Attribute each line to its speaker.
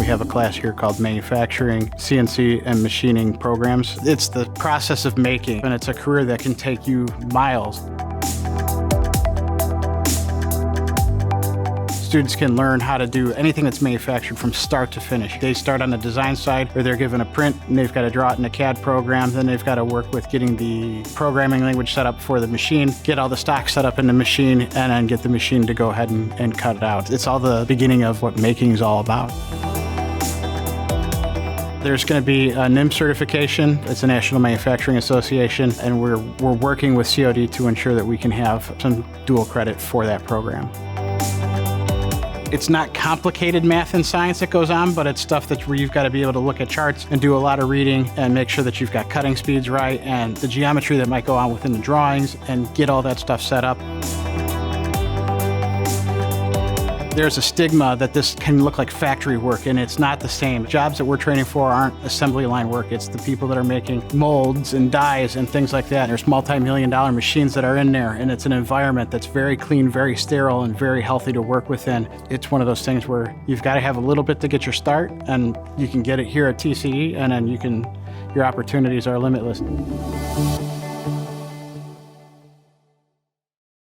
Speaker 1: have a class here called Manufacturing, CNC, and Machining Programs. It's the process of making, and it's a career that can take you miles. Students can learn how to do anything that's manufactured from start to finish. They start on the design side, where they're given a print and they've got to draw it in a CAD program. Then they've got to work with getting the programming language set up for the machine, get all the stock set up in the machine, and then get the machine to go ahead and cut it out. It's all the beginning of what making is all about. There's going to be a NIM certification. It's a National Manufacturing Association, and we're working with COD to ensure that we can have some dual credit for that program. It's not complicated math and science that goes on, but it's stuff that's where you've got to be able to look at charts and do a lot of reading and make sure that you've got cutting speeds right and the geometry that might go on within the drawings and get all that stuff set up. There's a stigma that this can look like factory work, and it's not the same. Jobs that we're training for aren't assembly line work. It's the people that are making molds and dies and things like that. There's multi-million-dollar machines that are in there, and it's an environment that's very clean, very sterile, and very healthy to work within. It's one of those things where you've got to have a little bit to get your start, and you can get it here at TCD, and then your opportunities are limitless.